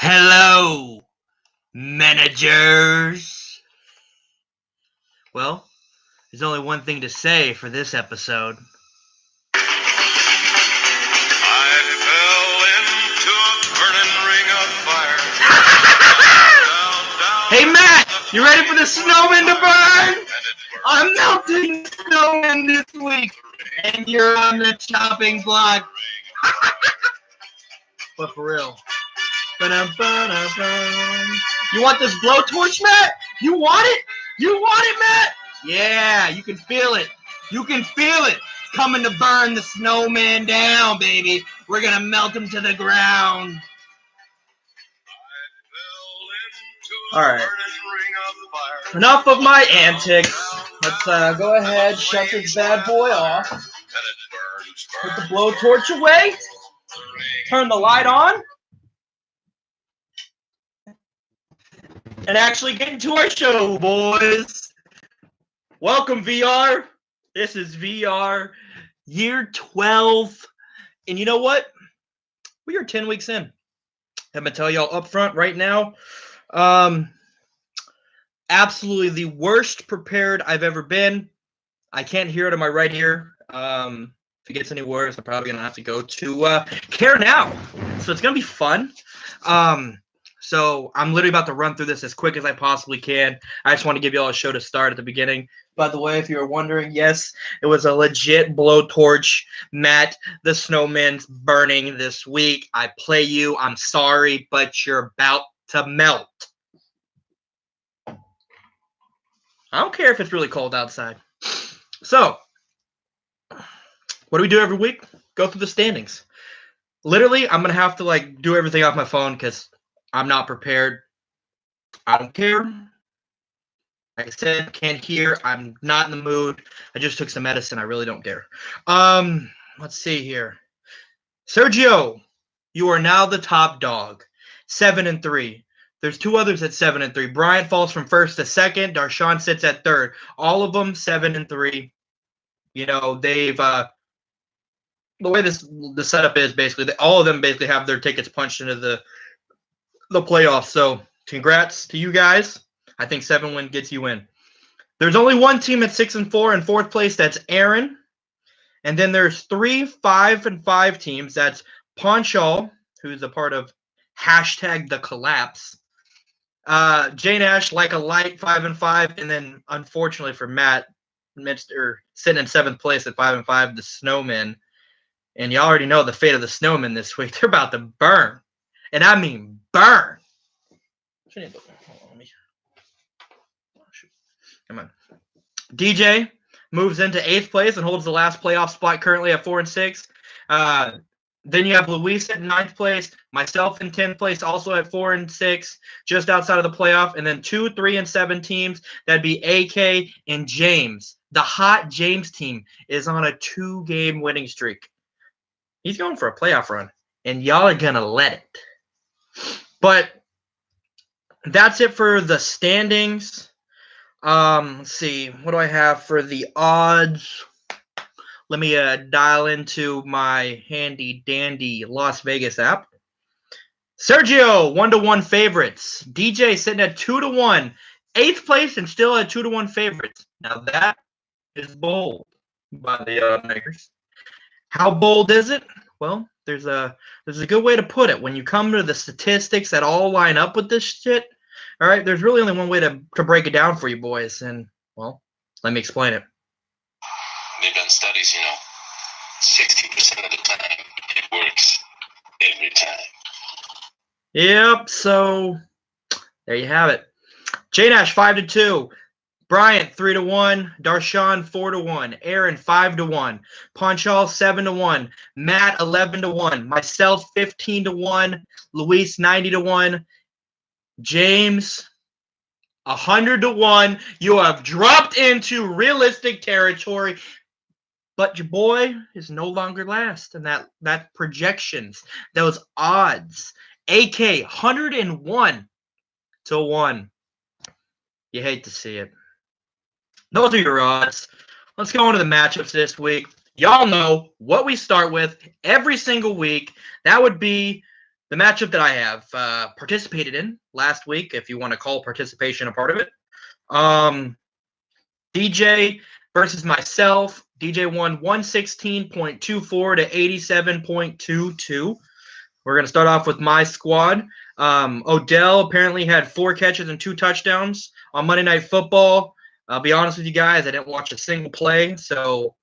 Hello, managers. Well, there's only one thing to say for this episode. I fell into a burning ring of fire. Hey, Matt, you ready for the snowman to burn? I'm melting snowman this week, and you're on the chopping block. But for real. You want this blowtorch, Matt? You want it? You want it, Matt? Yeah, you can feel it. You can feel it. It's coming to burn the snowman down, baby. We're going to melt him to the ground. All right. Enough of my antics. Let's go ahead, shut this bad boy off. Put the blowtorch away. Turn the light on. And actually get into our show, boys. Welcome, VR. This is VR year 12. And you know what? We are 10 weeks in. I'm going to tell y'all up front right now. Absolutely the worst prepared I've ever been. I can't hear it in my right ear. If it gets any worse, I'm probably going to have to go to Care Now. So it's going to be fun. So I'm literally about to run through this as quick as I possibly can. I just want to give you all a show to start at the beginning. By the way, if you were wondering, yes, it was a legit blowtorch. Matt, the snowman's burning this week. I play you. I'm sorry, but you're about to melt. I don't care if it's really cold outside. So, what do we do every week? Go through the standings. Literally, I'm going to have to do everything off my phone because I'm not prepared. I don't care. Like I said, can't hear. I'm not in the mood. I just took some medicine. I really don't care. Let's see here. Sergio, you are now the top dog. 7-3. There's two others at 7-3. Bryant falls from first to second. Darshawn sits at third. All of them 7-3. You know, they've the way the setup is basically, all of them basically have their tickets punched into the playoffs. So congrats to you guys. I think 7 win gets you in. There's only one team at 6-4 in fourth place. That's Aaron. And then there's 3 5-5 teams. That's Ponchal, who's a part of #TheCollapse. Jane Ash, like a light, 5-5. And then unfortunately for Matt, Mr. sitting in 7th place at 5-5, the Snowmen. And you already know the fate of the Snowmen this week. They're about to burn. And I mean burn. Come on. DJ moves into 8th place and holds the last playoff spot currently at 4-6. Then you have Luis at 9th place, myself in 10th place, also at 4-6, just outside of the playoff. And then 2, 3, and 7 teams. That'd be AK and James. The hot James team is on a 2-game winning streak. He's going for a playoff run, and y'all are going to let it. But that's it for the standings. Let's see. What do I have for the odds? Let me dial into my handy-dandy Las Vegas app. Sergio, 1-1 favorites. DJ sitting at 2-1. 8th place and still at 2-1 favorites. Now that is bold by the odd makers. How bold is it? Well, there's a good way to put it. When you come to the statistics that all line up with this shit, all right, there's really only one way to break it down for you boys. And, well, let me explain it. They've done studies, 60% of the time, it works every time. Yep, so there you have it. J-Nash, 5-2. Bryant, 3-1. Darshawn, 4-1. Aaron, 5-1. Ponchal, 7-1. Matt, 11-1. Myself, 15-1. Luis, 90-1. James, 100-1. You have dropped into realistic territory, but your boy is no longer last. And that projections, those odds, AK 101-1. You hate to see it. Those are your odds. Let's go into the matchups this week. Y'all know what we start with every single week. That would be the the matchup that I have participated in last week, if you want to call participation a part of it. DJ versus myself. DJ won 116.24 to 87.22. We're going to start off with my squad. Odell apparently had 4 catches and 2 touchdowns on Monday Night Football. I'll be honest with you guys, I didn't watch a single play, so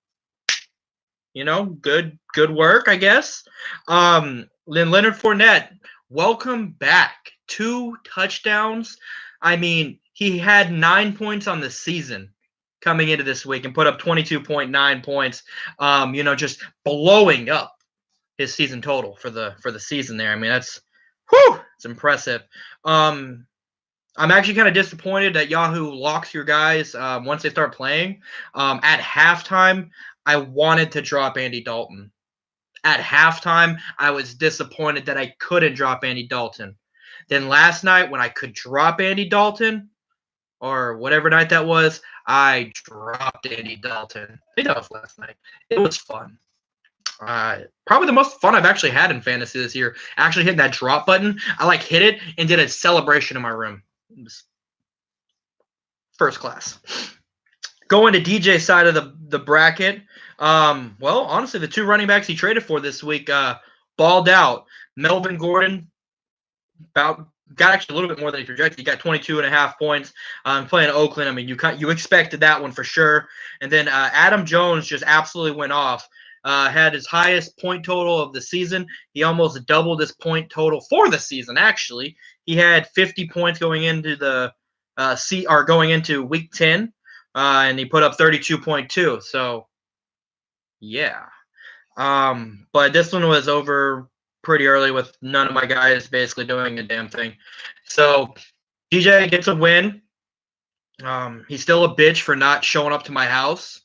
good work, I guess. Then Leonard Fournette, welcome back. 2 touchdowns. I mean, he had 9 points on the season coming into this week and put up 22.9 points. Just blowing up his season total for the season there. I mean, it's impressive. I'm actually kind of disappointed that Yahoo locks your guys once they start playing. At halftime, I wanted to drop Andy Dalton. At halftime, I was disappointed that I couldn't drop Andy Dalton. Then last night, when I could drop Andy Dalton, or whatever night that was, I dropped Andy Dalton. I think that was last night. It was fun. Probably the most fun I've actually had in fantasy this year. Actually hitting that drop button. I hit it and did a celebration in my room. It was first class. Going to DJ's side of the bracket. Honestly, the 2 running backs he traded for this week balled out. Melvin Gordon got actually a little bit more than he projected. He got 22.5 points. Playing Oakland, I mean, you expected that one for sure. And then Adam Jones just absolutely went off. Had his highest point total of the season. He almost doubled his point total for the season. Actually, he had 50 points going into going into week 10, and he put up 32.2. So, yeah. But this one was over pretty early with none of my guys basically doing a damn thing. So DJ gets a win. He's still a bitch for not showing up to my house.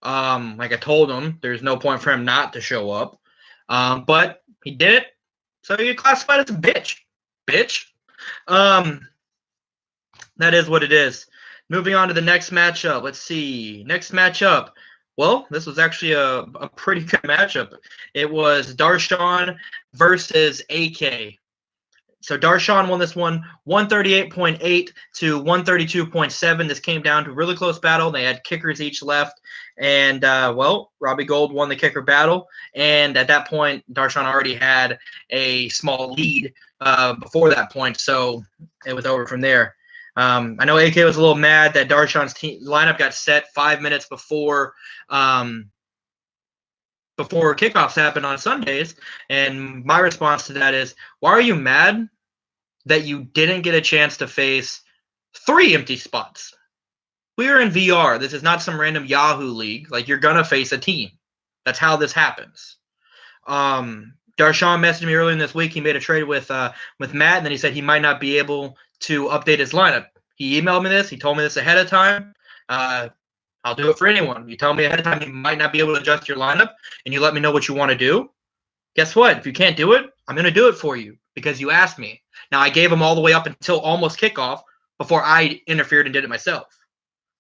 Like I told him, there's no point for him not to show up. But he did it, so you get classified as a bitch. Bitch. That is what it is. Moving on to the next matchup. Let's see. Next matchup. Well, this was actually a pretty good matchup. It was Darshawn versus AK. So Darshawn won this one 138.8 to 132.7. This came down to a really close battle. They had kickers each left. And, Robbie Gould won the kicker battle. And at that point, Darshawn already had a small lead before that point. So it was over from there. I know AK was a little mad that Darshawn's lineup got set 5 minutes before kickoffs happen on Sundays. And my response to that is, why are you mad that you didn't get a chance to face 3 empty spots? We are in VR. This is not some random Yahoo league. You're going to face a team. That's how this happens. Darshawn messaged me earlier in this week. He made a trade with Matt, and then he said he might not be able to update his lineup. He emailed me this. He told me this ahead of time. I'll do it for anyone. You tell me ahead of time you might not be able to adjust your lineup, and you let me know what you want to do. Guess what? If you can't do it, I'm going to do it for you because you asked me. Now, I gave him all the way up until almost kickoff before I interfered and did it myself.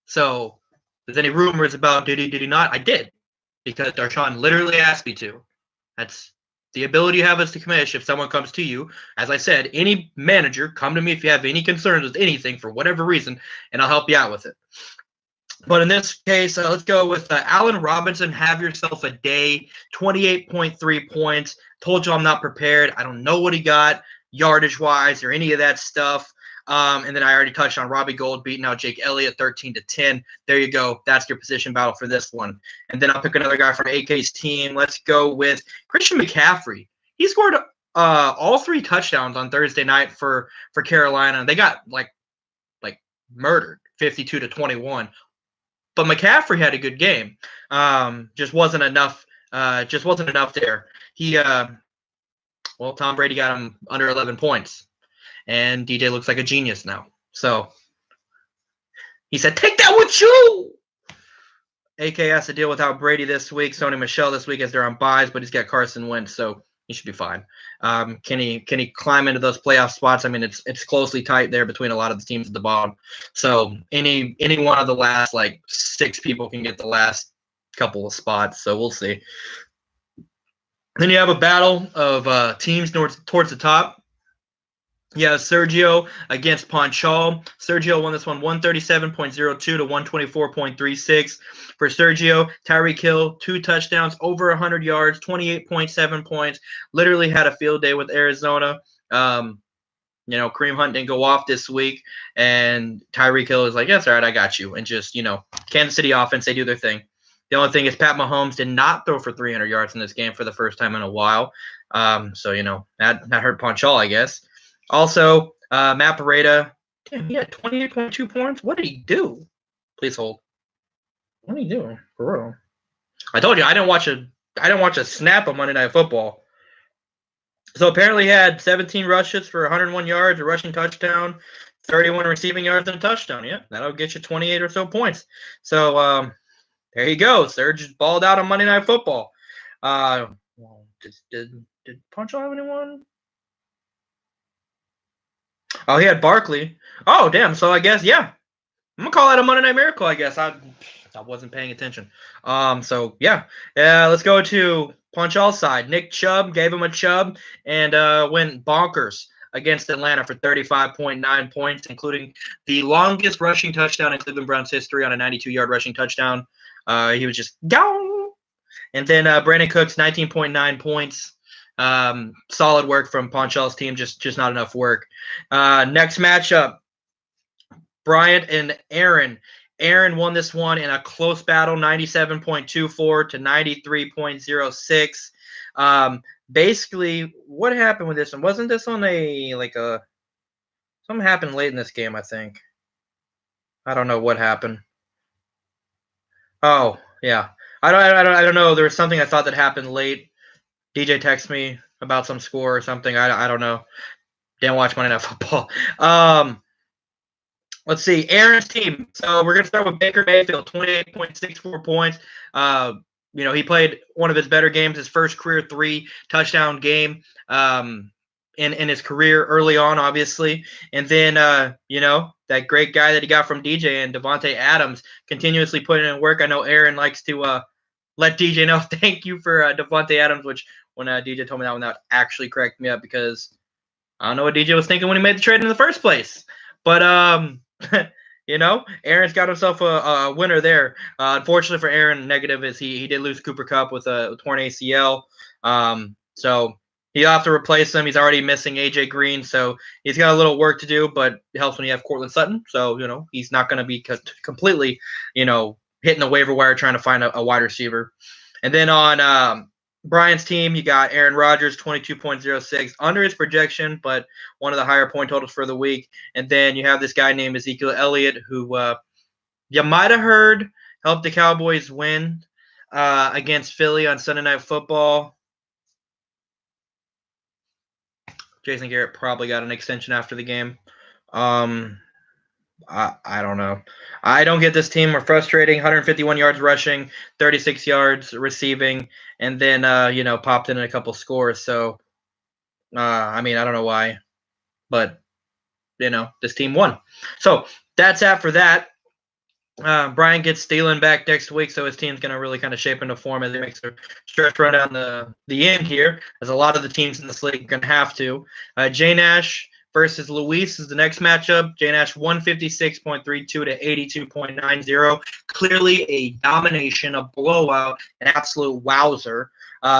So, if there's any rumors about did he not, I did because Darshawn literally asked me to. That's the ability you have as the commish. If someone comes to you, as I said, any manager, come to me if you have any concerns with anything for whatever reason, and I'll help you out with it. But in this case, let's go with Allen Robinson. Have yourself a day, 28.3 points. Told you I'm not prepared. I don't know what he got yardage-wise or any of that stuff. And then I already touched on Robbie Gould beating out Jake Elliott 13-10. There you go. That's your position battle for this one. And then I'll pick another guy from AK's team. Let's go with Christian McCaffrey. He scored all 3 touchdowns on Thursday night for Carolina. They got like murdered, 52-21. But McCaffrey had a good game. Just wasn't enough. Just wasn't enough there. Tom Brady got him under 11 points. And DJ looks like a genius now. So he said, take that with you. AK has to deal without Brady this week. Sony Michel this week as they're on buys, but he's got Carson Wentz, so he should be fine. Can he climb into those playoff spots? I mean, it's closely tight there between a lot of the teams at the bottom. So any one of the last 6 people can get the last couple of spots. So we'll see. Then you have a battle of teams towards the top. Yeah, Sergio against Ponchal. Sergio won this one 137.02 to 124.36. For Sergio, Tyreek Hill, 2 touchdowns, over 100 yards, 28.7 points. Literally had a field day with Arizona. Kareem Hunt didn't go off this week, and Tyreek Hill is like, yes, all right, I got you. And just, Kansas City offense, they do their thing. The only thing is Pat Mahomes did not throw for 300 yards in this game for the first time in a while. That hurt Ponchal, I guess. Also, Matt Breida, damn, he had 28.2 points. What did he do? Please hold. What did he do? For real? I told you I didn't watch a snap of Monday Night Football. So apparently he had 17 rushes for 101 yards, a rushing touchdown, 31 receiving yards, and a touchdown. Yeah, that'll get you 28 or so points. So there you go. Serge balled out on Monday Night Football. Did Poncho have anyone? Oh, he had Barkley. Oh, damn. So I guess, yeah. I'm going to call that a Monday Night Miracle, I guess. I wasn't paying attention. So, yeah. Let's go to Ponchal's side. Nick Chubb gave him a chub and went bonkers against Atlanta for 35.9 points, including the longest rushing touchdown in Cleveland Browns history on a 92-yard rushing touchdown. He was just gone. And then Brandon Cooks, 19.9 points. Solid work from Ponchal's team, just not enough work. Next matchup, Bryant and Aaron. Aaron won this one in a close battle, 97.24 to 93.06. Basically, what happened with this one? Wasn't this on something happened late in this game, I think. I don't know what happened. Oh, yeah. I don't know. There was something I thought that happened late. DJ texted me about some score or something. I don't know. Didn't watch Monday Night Football. Let's see. Aaron's team. So we're going to start with Baker Mayfield, 28.64 points. He played one of his better games, his first career 3-touchdown game in his career early on, obviously. And then, that great guy that he got from DJ and Devontae Adams continuously putting in work. I know Aaron likes to let DJ know thank you for Devontae Adams, which when DJ told me that one, that actually cracked me up because I don't know what DJ was thinking when he made the trade in the first place. But, Aaron's got himself a winner there. Unfortunately for Aaron, negative is he did lose Cooper Kupp with a torn ACL. So he'll have to replace him. He's already missing AJ Green, so he's got a little work to do, but it helps when you have Cortland Sutton. So, he's not going to be completely, hitting the waiver wire trying to find a wide receiver. And then on Brian's team, you got Aaron Rodgers, 22.06, under his projection, but one of the higher point totals for the week. And then you have this guy named Ezekiel Elliott, who you might have heard helped the Cowboys win against Philly on Sunday Night Football. Jason Garrett probably got an extension after the game. I don't know. I don't get this team. We're frustrating. 151 yards rushing, 36 yards receiving, and then popped in a couple scores. So I don't know why, but this team won. So that's that for that. Brian gets Thielen back next week, so his team's gonna really kind of shape into form as he makes a stretch run down the end here, as a lot of the teams in this league are gonna have to. Jay Nash versus Luis is the next matchup. Jay Nash 156.32 to 82.90. Clearly a domination, a blowout, an absolute wowzer.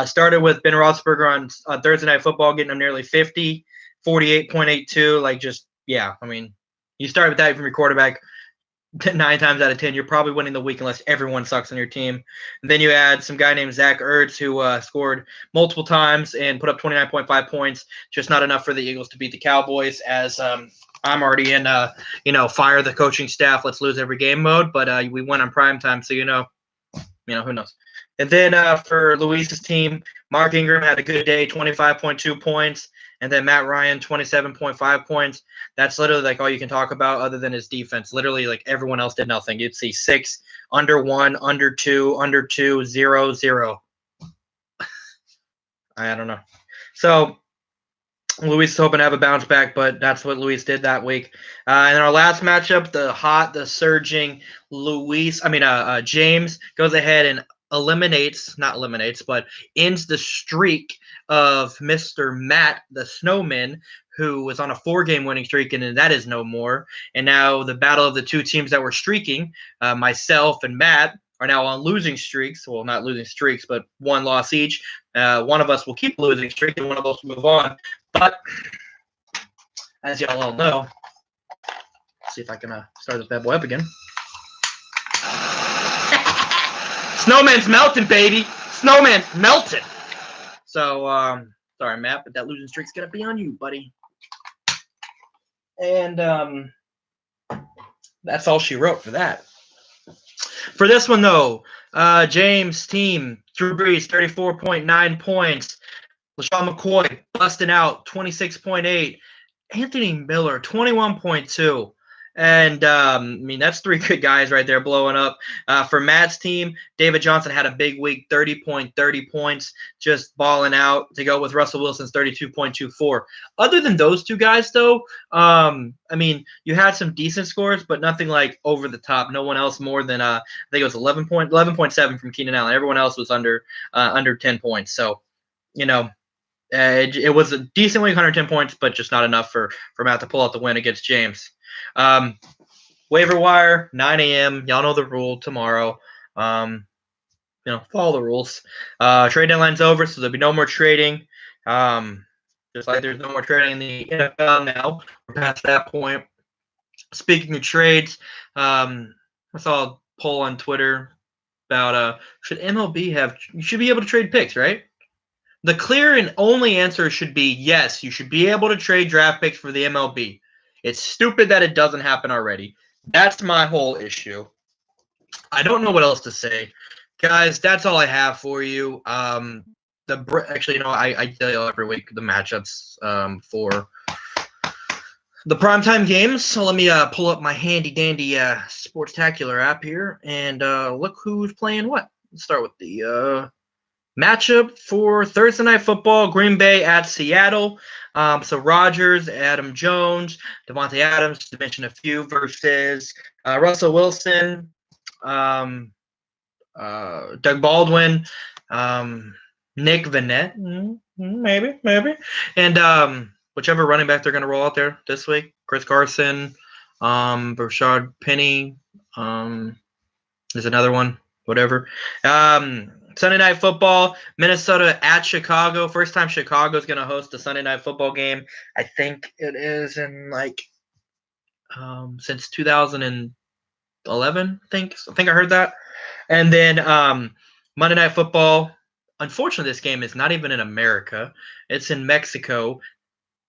Started with Ben Roethlisberger on Thursday Night Football, getting him nearly 50, 48.82. You start with that from your quarterback. 9 times out of 10, you're probably winning the week unless everyone sucks on your team. And then you add some guy named Zach Ertz who scored multiple times and put up 29.5 points. Just not enough for the Eagles to beat the Cowboys. As I'm already in, fire the coaching staff, let's lose every game mode. But we went on prime time, so who knows. And then for Luis's team, Mark Ingram had a good day, 25.2 points. And then Matt Ryan, 27.5 points. That's literally all you can talk about other than his defense. Literally, everyone else did nothing. You'd see 6, under 1, under 2, under 2, 0, 0. I don't know. So Luis is hoping to have a bounce back, but that's what Luis did that week. And our last matchup, the surging James goes ahead and ends the streak of Mr. Matt the Snowman, who was on a 4-game winning streak, and that is no more. And now the battle of the two teams that were streaking, myself and Matt, are now on losing streaks. Well, not losing streaks, but one loss each. One of us will keep losing streak, and one of us will move on. But as y'all all know, let's see if I can start the bad boy up again. Snowman's melting, baby. Snowman's melting. So, sorry, Matt, but that losing streak's gonna be on you, buddy. And that's all she wrote for that. For this one, though, James' team, Drew Brees, 34.9 points. LaShawn McCoy busting out, 26.8. Anthony Miller, 21.2. And, I mean, that's 3 good guys right there blowing up. For Matt's team, David Johnson had a big week, 30 points, just balling out to go with Russell Wilson's 32.24. Other than those 2 guys, though, I mean, you had some decent scores, but nothing like over the top. No one else more than, I think it was 11.7 from Keenan Allen. Everyone else was under 10 points. So, you know, it was a decent week, 110 points, but just not enough for Matt to pull out the win against James. Waiver wire, 9 a.m. Y'all know the rule tomorrow. Follow the rules. Trade deadline's over, so there'll be no more trading. Just like there's no more trading in the NFL now. We're past that point. Speaking of trades, I saw a poll on Twitter about should MLB you should be able to trade picks, right? The clear and only answer should be yes, you should be able to trade draft picks for the MLB. It's stupid that it doesn't happen already. That's my whole issue. I don't know what else to say. Guys, that's all I have for you. I tell you every week the matchups for the primetime games. So let me pull up my handy-dandy Sportstacular app here and look who's playing what. Let's start with the matchup for Thursday Night Football, Green Bay at Seattle. So Rodgers, Adam Jones, Devontae Adams, to mention a few, versus Russell Wilson, Doug Baldwin, Nick Vannett, maybe, and whichever running back they're going to roll out there this week, Chris Carson, Rashard Penny, there's another one, whatever. Sunday Night Football, Minnesota at Chicago. First time Chicago's going to host a Sunday Night Football game. I think it is in since 2011. I think I heard that. And then Monday Night Football. Unfortunately, this game is not even in America. It's in Mexico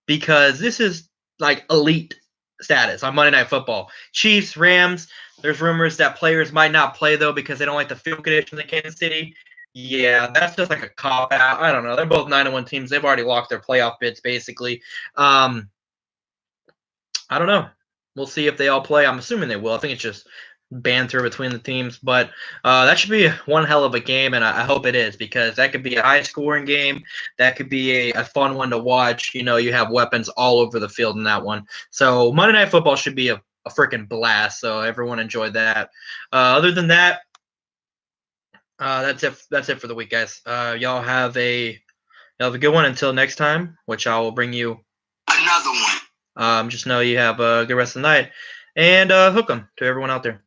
because this is like elite status on Monday Night Football. Chiefs, Rams. There's rumors that players might not play, though, because they don't like the field conditions in Kansas City. Yeah, that's just like a cop-out. I don't know. They're both 9-1 teams. They've already locked their playoff bids, basically. I don't know. We'll see if they all play. I'm assuming they will. I think it's just banter between the teams. But that should be one hell of a game, and I hope it is, because that could be a high-scoring game. That could be a fun one to watch. You have weapons all over the field in that one. So Monday Night Football should be a freaking blast. So everyone enjoyed that. Other than that, that's it for the week, guys. Y'all have a good one until next time, which I will bring you another one. Just know you have a good rest of the night, and hook 'em to everyone out there.